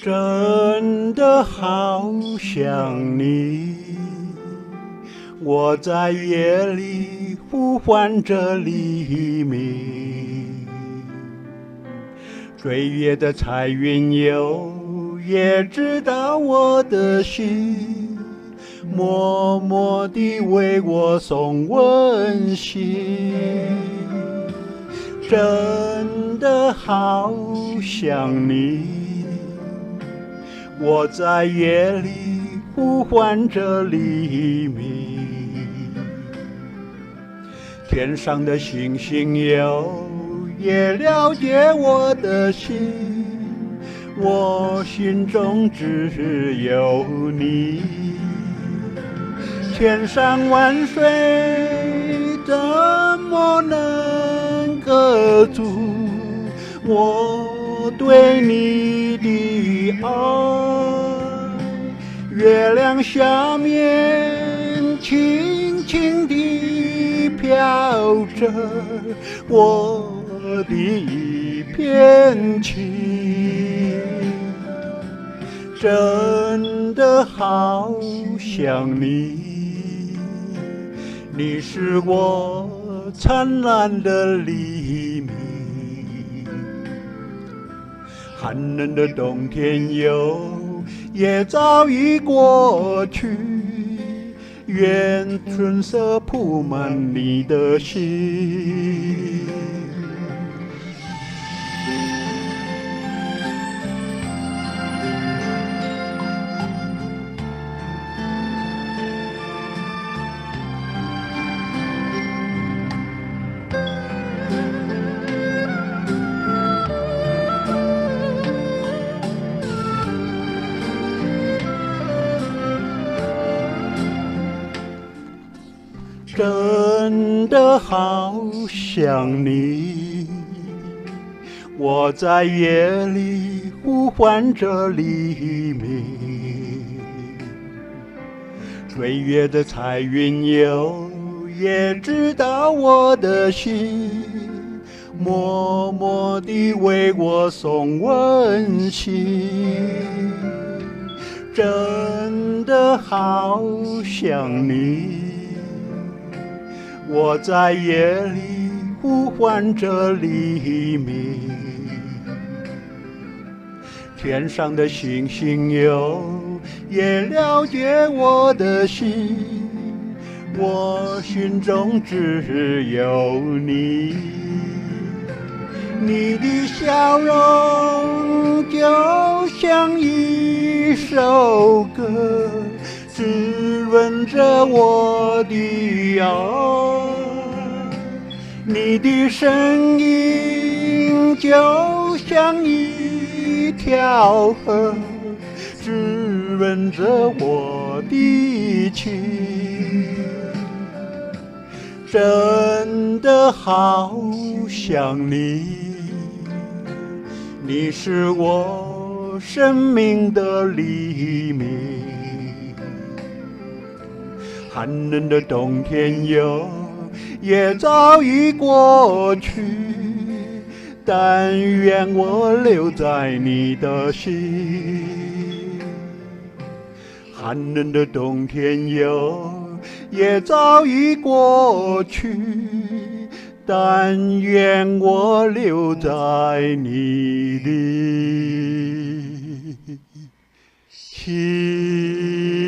真的好想你，我在夜里呼唤着黎明。追月的彩云游也知道我的心，默默地为我送温馨。真的好想你，我在夜里呼唤着黎明。天上的星星也了解我的心，我心中只有你。千山万水怎么能隔阻我对你的爱？月亮下面轻轻地飘着我的一片情，真的好想你，你是我灿烂的黎明。寒冷的冬天也早已过去，愿春色铺满你的心。真的好想你，我在夜里呼唤着黎明。追月的彩云也知道我的心，默默地为我送温馨。真的好想你，我在夜里呼唤着黎明。天上的星星也了解我的心，我心中只有你。你的笑容就像一首歌，滋润着我的爱。你的声音就像一条河，滋润着我的情。真的好想你，你是我生命的黎明。寒冷的冬天也早已过去，但愿我留在你的心。寒冷的冬天也早已过去，但愿我留在你的心。